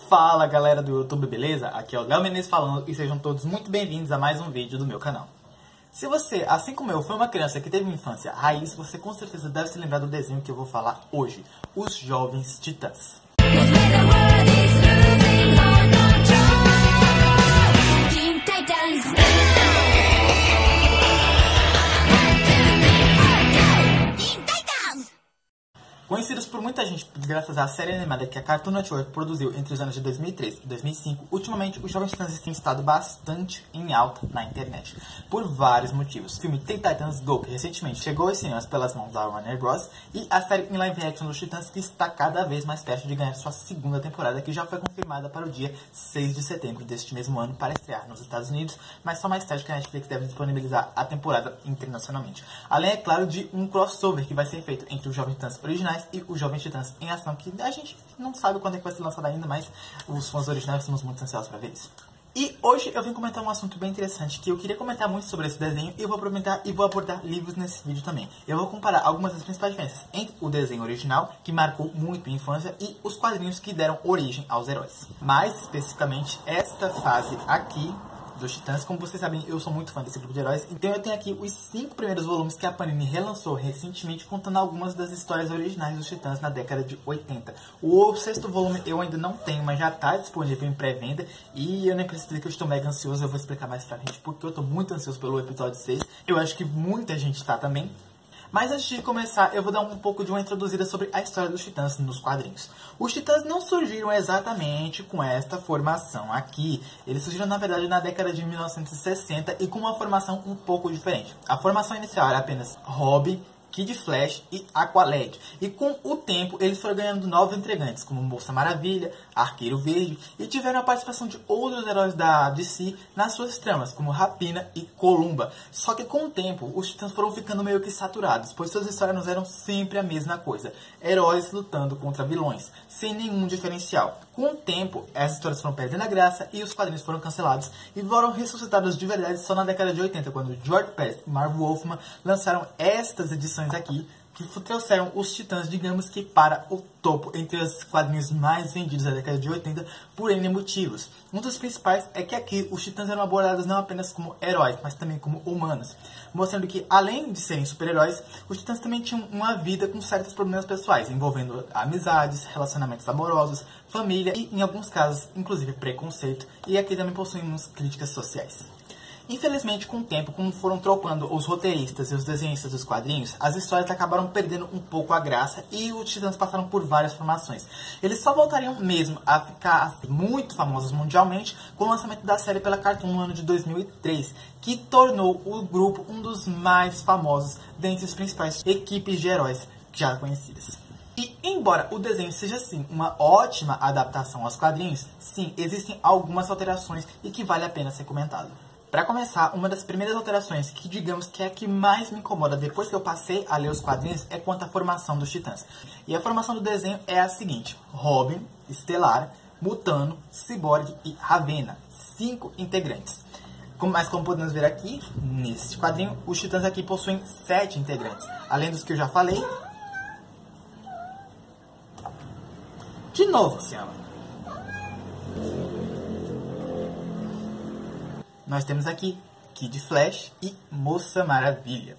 Fala galera do YouTube, beleza? Aqui é o Léo Menezes falando e sejam todos muito bem-vindos a mais um vídeo do meu canal. Se você, assim como eu, foi uma criança que teve uma infância raiz, você com certeza deve se lembrar do desenho que eu vou falar hoje, Os Jovens Titãs. Conhecidos por muita gente graças à série animada que a Cartoon Network produziu entre os anos de 2003 e 2005, ultimamente os Jovens Titãs têm estado bastante em alta na internet, por vários motivos. O filme Teen Titans Go, que recentemente chegou aos cinemas pelas mãos da Warner Bros., e a série em live action dos Titãs, que está cada vez mais perto de ganhar sua segunda temporada, que já foi confirmada para o dia 6 de setembro deste mesmo ano para estrear nos Estados Unidos, mas só mais tarde que a Netflix deve disponibilizar a temporada internacionalmente. Além, é claro, de um crossover que vai ser feito entre os Jovens Titãs originais e os Jovens Titãs em Ação, que a gente não sabe quando é que vai ser lançado ainda, mas os fãs originais estamos muito ansiosos para ver isso. E hoje eu vim comentar um assunto bem interessante, que eu queria comentar muito sobre esse desenho, e eu vou aproveitar e vou abordar livros nesse vídeo também. Eu vou comparar algumas das principais diferenças entre o desenho original, que marcou muito minha infância, e os quadrinhos que deram origem aos heróis. Mais especificamente, esta fase aqui dos Titãs. Como vocês sabem, eu sou muito fã desse grupo de heróis, então eu tenho aqui os 5 primeiros volumes que a Panini relançou recentemente, contando algumas das histórias originais dos Titãs na década de 80. O 6º volume eu ainda não tenho, mas já está disponível em pré-venda, e eu nem preciso dizer que eu estou mega ansioso. Eu vou explicar mais pra gente porque eu estou muito ansioso pelo episódio 6. Eu acho que muita gente está também. Mas antes de começar, eu vou dar um pouco de uma introduzida sobre a história dos Titãs nos quadrinhos. Os Titãs não surgiram exatamente com esta formação aqui. Eles surgiram, na verdade, na década de 1960 e com uma formação um pouco diferente. A formação inicial era apenas Robin, Kid Flash e Aqualad. E com o tempo, eles foram ganhando novos integrantes, como Moça Maravilha, Arqueiro Verde, e tiveram a participação de outros heróis da DC nas suas tramas, como Rapina e Columba. Só que com o tempo, os Titãs foram ficando meio que saturados, pois suas histórias não eram sempre a mesma coisa. Heróis lutando contra vilões, sem nenhum diferencial. Com o tempo, as histórias foram perdendo a graça e os quadrinhos foram cancelados e foram ressuscitados de verdade só na década de 80, quando George Pérez e Marv Wolfman lançaram estas edições aqui, que trouxeram os Titãs, digamos que para o topo entre os quadrinhos mais vendidos da década de 80 por N motivos. Um dos principais é que aqui os Titãs eram abordados não apenas como heróis, mas também como humanos, mostrando que, além de serem super-heróis, os Titãs também tinham uma vida com certos problemas pessoais, envolvendo amizades, relacionamentos amorosos, família e, em alguns casos, inclusive preconceito, e aqui também possuímos críticas sociais. Infelizmente, com o tempo, como foram trocando os roteiristas e os desenhistas dos quadrinhos, as histórias acabaram perdendo um pouco a graça e os Titãs passaram por várias formações. Eles só voltariam mesmo a ficar muito famosos mundialmente com o lançamento da série pela Cartoon no ano de 2003, que tornou o grupo um dos mais famosos dentre as principais equipes de heróis já conhecidas. E, embora o desenho seja, sim, uma ótima adaptação aos quadrinhos, sim, existem algumas alterações e que vale a pena ser comentado. Para começar, uma das primeiras alterações, que digamos que é a que mais me incomoda depois que eu passei a ler os quadrinhos, é quanto à formação dos Titãs. E a formação do desenho é a seguinte: Robin, Estelar, Mutano, Cyborg e Ravena. 5 integrantes. Mas como podemos ver aqui, nesse quadrinho, os Titãs aqui possuem 7 integrantes. Além dos que eu já falei. De novo, senhora. Nós temos aqui Kid Flash e Moça Maravilha.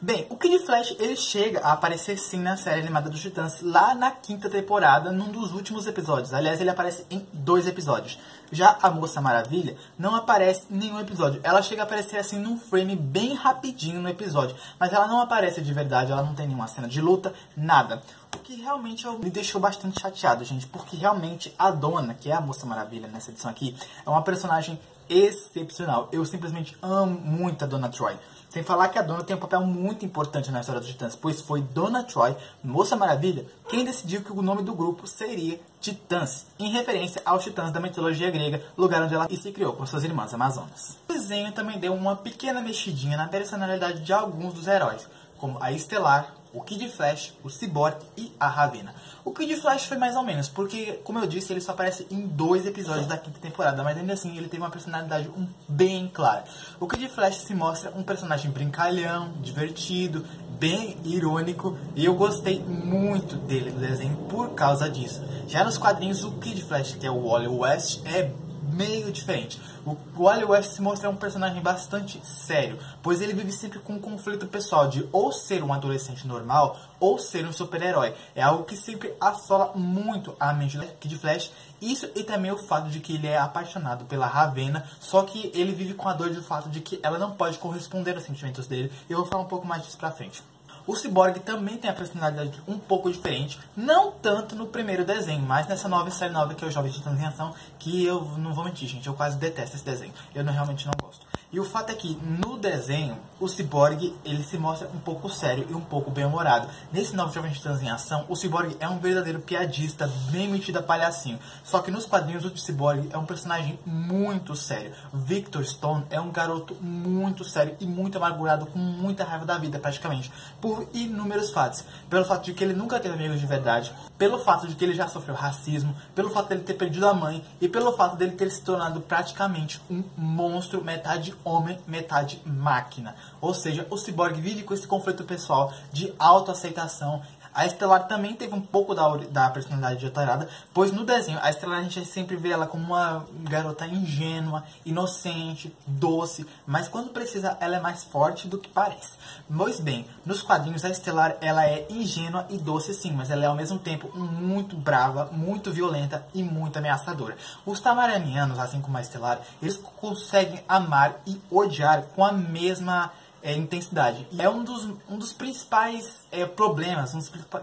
Bem, o Kid Flash ele chega a aparecer sim na série animada dos Titãs lá na 5ª temporada, num dos últimos episódios. Aliás, ele aparece em 2 episódios. Já a Moça Maravilha não aparece em nenhum episódio. Ela chega a aparecer assim num frame bem rapidinho no episódio, mas ela não aparece de verdade, ela não tem nenhuma cena de luta, nada. O que realmente me deixou bastante chateado, gente, porque realmente a dona, que é a Moça Maravilha nessa edição aqui, é uma personagem excepcional. Eu simplesmente amo muito a Dona Troy. Sem falar que a Dona tem um papel muito importante na história dos Titãs, pois foi Dona Troy, Moça Maravilha, quem decidiu que o nome do grupo seria Titãs, em referência aos Titãs da mitologia grega, lugar onde ela se criou com suas irmãs amazonas. O desenho também deu uma pequena mexidinha na personalidade de alguns dos heróis, como a Estelar, o Kid Flash, o Cyborg e a Ravena. O Kid Flash foi mais ou menos, porque, como eu disse, ele só aparece em 2 episódios da 5ª temporada, mas ainda assim ele teve uma personalidade bem clara. O Kid Flash se mostra um personagem brincalhão, divertido, bem irônico e eu gostei muito dele no desenho por causa disso. Já nos quadrinhos, o Kid Flash, que é o Wally West, é meio diferente. O Wally West se mostra um personagem bastante sério, pois ele vive sempre com um conflito pessoal de ou ser um adolescente normal ou ser um super-herói. É algo que sempre assola muito a mente do Kid Flash. Isso e também o fato de que ele é apaixonado pela Ravena, só que ele vive com a dor do fato de que ela não pode corresponder aos sentimentos dele. E eu vou falar um pouco mais disso pra frente. O Cyborg também tem a personalidade um pouco diferente, não tanto no primeiro desenho, mas nessa nova série nova que é o Jovens Titãs em Ação, que eu não vou mentir, gente, eu quase detesto esse desenho, realmente não gosto. E o fato é que no desenho, o Cyborg, ele se mostra um pouco sério e um pouco bem-humorado. Nesse novo Jovens Titãs em Ação, o Cyborg é um verdadeiro piadista, bem metido a palhacinho. Só que nos quadrinhos, o Cyborg é um personagem muito sério. Victor Stone é um garoto muito sério e muito amargurado, com muita raiva da vida, praticamente. Por inúmeros fatos. Pelo fato de que ele nunca teve amigos de verdade, pelo fato de que ele já sofreu racismo, pelo fato de ele ter perdido a mãe e pelo fato dele ter se tornado praticamente um monstro, metade homem, metade máquina. Ou seja, o Cyborg vive com esse conflito pessoal de autoaceitação. A Estelar também teve um pouco da personalidade alterada, pois no desenho a Estelar a gente sempre vê ela como uma garota ingênua, inocente, doce, mas quando precisa ela é mais forte do que parece. Pois bem, nos quadrinhos a Estelar ela é ingênua e doce sim, mas ela é ao mesmo tempo muito brava, muito violenta e muito ameaçadora. Os Tamaranianos, assim como a Estelar, eles conseguem amar e odiar com a mesma intensidade. E é um dos principais problemas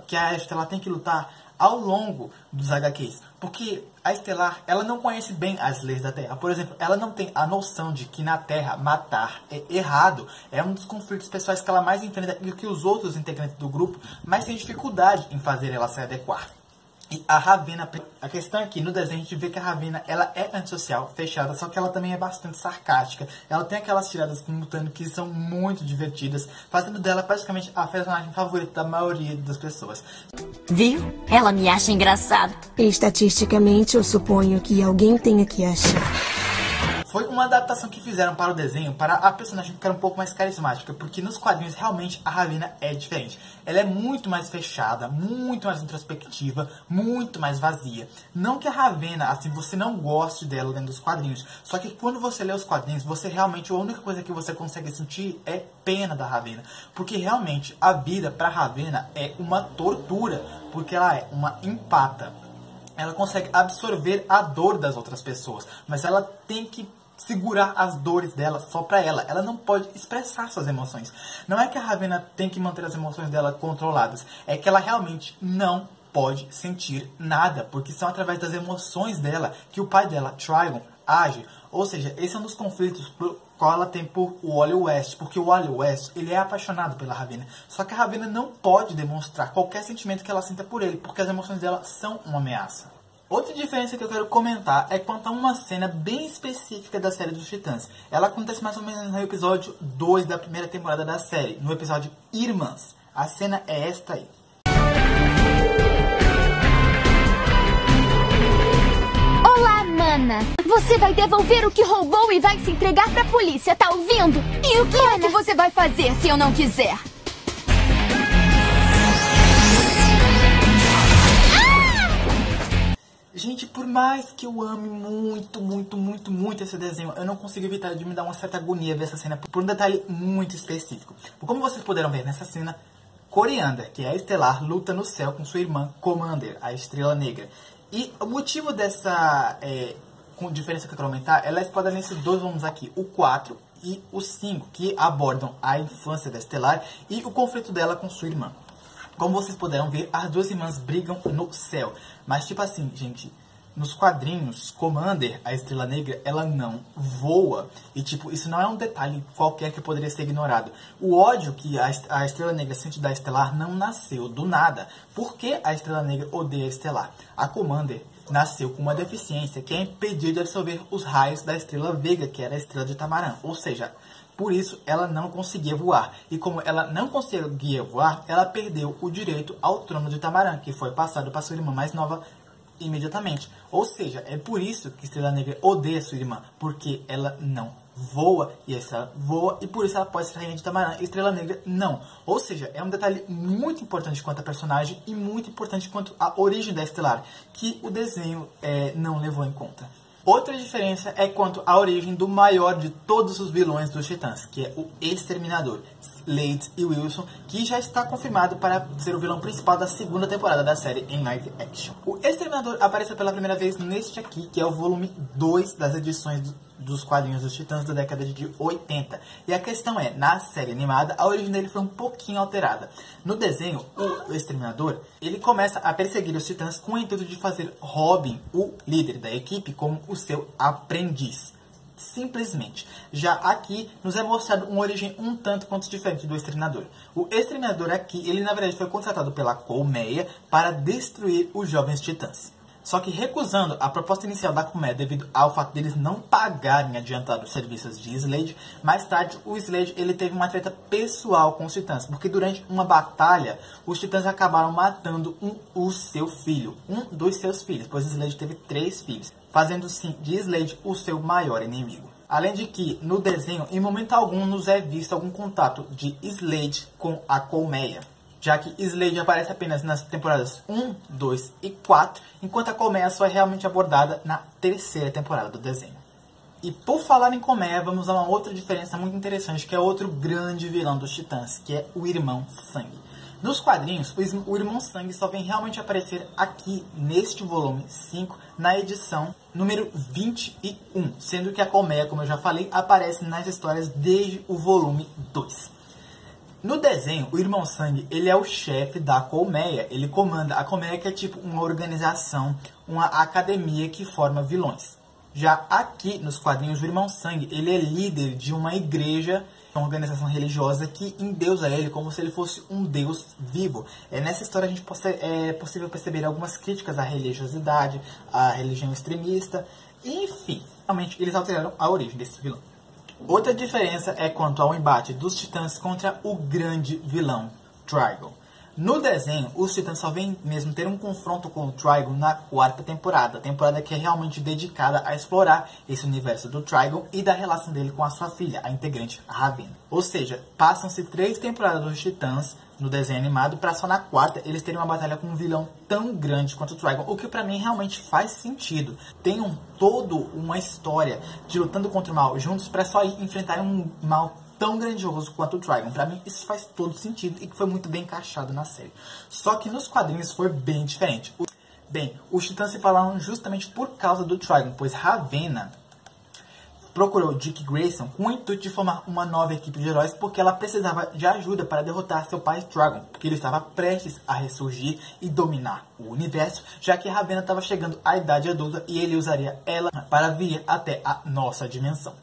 que a Estelar tem que lutar ao longo dos HQs. Porque a Estelar, ela não conhece bem as leis da Terra. Por exemplo, ela não tem a noção de que na Terra matar é errado. É um dos conflitos pessoais que ela mais enfrenta e que os outros integrantes do grupo mais têm dificuldade em fazer ela se adequar. E a Ravena, a questão é que no desenho a gente vê que a Ravena ela é antissocial, fechada, só que ela também é bastante sarcástica. Ela tem aquelas tiradas com o Mutano que são muito divertidas, fazendo dela praticamente a personagem favorita da maioria das pessoas. Viu? Ela me acha engraçado. Estatisticamente, eu suponho que alguém tenha que achar. Foi uma adaptação que fizeram para o desenho, para a personagem ficar um pouco mais carismática, porque nos quadrinhos realmente a Ravena é diferente. Ela é muito mais fechada, muito mais introspectiva, muito mais vazia. Não que a Ravena, assim, você não goste dela dentro dos quadrinhos, só que quando você lê os quadrinhos, você realmente, a única coisa que você consegue sentir é pena da Ravena. Porque realmente a vida para a Ravena é uma tortura, porque ela é uma empata. Ela consegue absorver a dor das outras pessoas, mas ela tem que segurar as dores dela só pra ela. Ela não pode expressar suas emoções. Não é que a Ravena tem que manter as emoções dela controladas, é que ela realmente não pode sentir nada, porque são através das emoções dela que o pai dela, Trigon, age. Ou seja, esse é um dos conflitos qual ela tem por Wally West, porque o Wally West ele é apaixonado pela Ravena, só que a Ravena não pode demonstrar qualquer sentimento que ela sinta por ele, porque as emoções dela são uma ameaça. Outra diferença que eu quero comentar é quanto a uma cena bem específica da série dos Titãs. Ela acontece mais ou menos no episódio 2 da primeira temporada da série, no episódio Irmãs. A cena é esta aí. Olá, mana! Você vai devolver o que roubou e vai se entregar pra polícia, tá ouvindo? E o que é que você vai fazer se eu não quiser? Gente, por mais que eu ame muito esse desenho, eu não consigo evitar de me dar uma certa agonia ver essa cena por um detalhe muito específico. Como vocês puderam ver nessa cena, Koriand'r, que é a Estelar, luta no céu com sua irmã Commander, a Estrela Negra. E o motivo dessa com diferença que eu quero aumentar, ela é explorada nesses dois volumes aqui, o 4 e o 5, que abordam a infância da Estelar e o conflito dela com sua irmã. Como vocês puderam ver, as duas irmãs brigam no céu. Mas tipo assim, gente, nos quadrinhos, Commander, a Estrela Negra, ela não voa. E tipo, isso não é um detalhe qualquer que poderia ser ignorado. O ódio que a Estrela Negra sente da Estelar não nasceu do nada. Por que a Estrela Negra odeia a Estelar? A Commander nasceu com uma deficiência que é impedir de absorver os raios da Estrela Vega, que era a Estrela de Tamaran. Ou seja, por isso ela não conseguia voar. E como ela não conseguia voar, ela perdeu o direito ao trono de Tamaran, que foi passado para sua irmã mais nova imediatamente. Ou seja, é por isso que Estrela Negra odeia sua irmã, porque ela não voa e a estrela voa e por isso ela pode ser rainha de Tamaran e Estrela Negra não. Ou seja, é um detalhe muito importante quanto a personagem e muito importante quanto a origem da Estelar, que o desenho não levou em conta. Outra diferença é quanto à origem do maior de todos os vilões dos Titãs, que é o Exterminador, Slade e Wilson, que já está confirmado para ser o vilão principal da segunda temporada da série em live action. O Exterminador apareceu pela primeira vez neste aqui, que é o volume 2 das edições dos quadrinhos dos Titãs da década de 80. E a questão é, na série animada, a origem dele foi um pouquinho alterada. No desenho, o Exterminador, ele começa a perseguir os Titãs com o intuito de fazer Robin, o líder da equipe, como o seu aprendiz. Simplesmente. Já aqui nos é mostrado uma origem um tanto quanto diferente do Exterminador. O Exterminador aqui, ele na verdade foi contratado pela Colmeia para destruir os jovens Titãs. Só que recusando a proposta inicial da Colmeia devido ao fato deles não pagarem adiantado os serviços de Slade, mais tarde o Slade ele teve uma treta pessoal com os Titãs, porque durante uma batalha os Titãs acabaram matando um dos seus filhos, pois Slade teve 3 filhos, fazendo sim de Slade o seu maior inimigo. Além de que, no desenho, em momento algum nos é visto algum contato de Slade com a Colmeia, já que Slade aparece apenas nas temporadas 1, 2 e 4, enquanto a Colmeia só é realmente abordada na 3ª temporada do desenho. E por falar em Colmeia, vamos a uma outra diferença muito interessante, que é outro grande vilão dos Titãs, que é o Irmão Sangue. Nos quadrinhos, o Irmão Sangue só vem realmente aparecer aqui, neste volume 5, na edição número 21, sendo que a Colmeia, como eu já falei, aparece nas histórias desde o volume 2. No desenho, o Irmão Sangue, ele é o chefe da Colmeia. Ele comanda a Colmeia, que é tipo uma organização, uma academia que forma vilões. Já aqui nos quadrinhos, o Irmão Sangue, ele é líder de uma igreja, uma organização religiosa que endeusa ele como se ele fosse um deus vivo. Nessa história a gente é possível perceber algumas críticas à religiosidade, à religião extremista, enfim. Realmente eles alteraram a origem desse vilão. Outra diferença é quanto ao embate dos Titãs contra o grande vilão, Trigon. No desenho, os Titãs só vêm mesmo ter um confronto com o Trigon na 4ª temporada. A temporada que é realmente dedicada a explorar esse universo do Trigon e da relação dele com a sua filha, a integrante Ravenna. Ou seja, passam-se 3 temporadas dos Titãs no desenho animado para só na 4ª eles terem uma batalha com um vilão tão grande quanto o Trigon, o que pra mim realmente faz sentido. Tem toda uma história de lutando contra o mal juntos para só enfrentarem um mal tão grandioso quanto o Trigon. Pra mim isso faz todo sentido e que foi muito bem encaixado na série. Só que nos quadrinhos foi bem diferente. Bem, os Titãs se falaram justamente por causa do Trigon, pois Ravenna procurou Dick Grayson com o intuito de formar uma nova equipe de heróis porque ela precisava de ajuda para derrotar seu pai Trigon, porque ele estava prestes a ressurgir e dominar o universo, já que Ravenna estava chegando à idade adulta e ele usaria ela para vir até a nossa dimensão.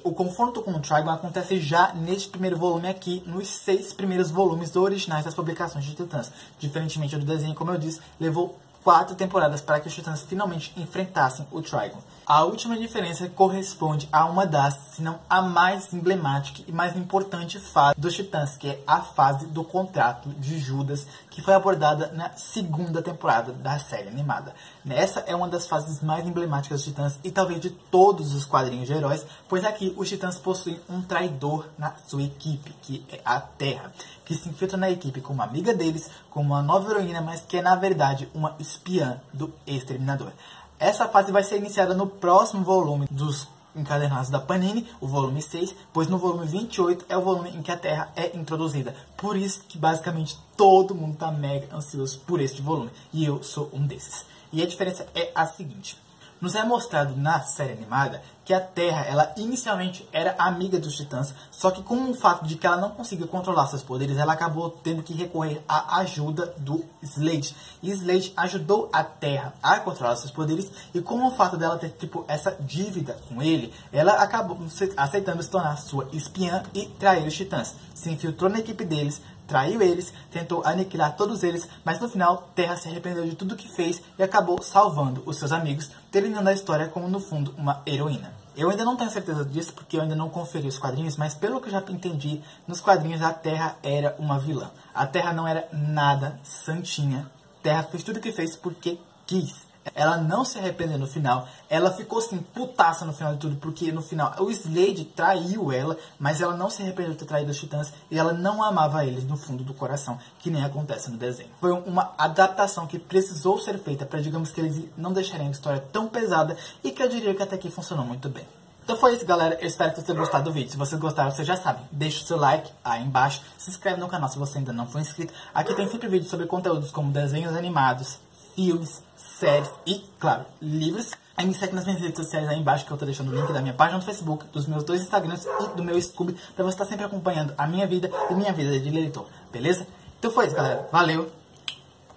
O confronto com o Trigon acontece já neste primeiro volume aqui, nos 6 primeiros volumes originais das publicações de Titãs. Diferentemente do desenho, como eu disse, levou 4 temporadas para que os Titãs finalmente enfrentassem o Trigon. A última diferença corresponde a uma das, se não a mais emblemática e mais importante fase dos Titãs, que é a fase do contrato de Judas, que foi abordada na 2ª temporada da série animada. Essa é uma das fases mais emblemáticas dos Titãs e talvez de todos os quadrinhos de heróis, pois aqui os Titãs possuem um traidor na sua equipe, que é a Terra, que se infiltra na equipe como uma amiga deles, como uma nova heroína, mas que é na verdade uma espiã do Exterminador. Essa fase vai ser iniciada no próximo volume dos encadernados da Panini, o volume 6, pois no volume 28 é o volume em que a Terra é introduzida. Por isso que basicamente todo mundo está mega ansioso por este volume, e eu sou um desses. E a diferença é a seguinte: nos é mostrado na série animada que a Terra, ela inicialmente era amiga dos Titãs, só que com o fato de que ela não conseguia controlar seus poderes, ela acabou tendo que recorrer à ajuda do Slade. E Slade ajudou a Terra a controlar seus poderes, e com o fato dela ter tipo essa dívida com ele, ela acabou aceitando se tornar sua espiã e trair os Titãs. Se infiltrou na equipe deles, traiu eles, tentou aniquilar todos eles, mas no final Terra se arrependeu de tudo que fez e acabou salvando os seus amigos, terminando a história como no fundo uma heroína. Eu ainda não tenho certeza disso porque eu ainda não conferi os quadrinhos, mas pelo que eu já entendi, nos quadrinhos a Terra era uma vilã. A Terra não era nada santinha. Terra fez tudo o que fez porque quis. ela não se arrependeu no final, ela ficou assim, putaça no final de tudo, porque no final o Slade traiu ela, mas ela não se arrependeu de ter traído os Titãs, e ela não amava eles no fundo do coração, que nem acontece no desenho. Foi uma adaptação que precisou ser feita para, digamos que eles não deixarem a história tão pesada, e que eu diria que até aqui funcionou muito bem. Então foi isso, galera. Eu espero que vocês tenham gostado do vídeo. Se vocês gostaram, vocês já sabem. Deixa o seu like aí embaixo. Se inscreve no canal se você ainda não for inscrito. Aqui tem sempre vídeos sobre conteúdos como desenhos animados, filmes, séries e, claro, livros. Aí me segue nas minhas redes sociais aí embaixo, que eu tô deixando o link da minha página no Facebook, dos meus 2 Instagrams e do meu Scooby, pra você estar sempre acompanhando a minha vida e minha vida de leitor, beleza? Então foi isso, galera. Valeu.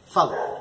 Falou.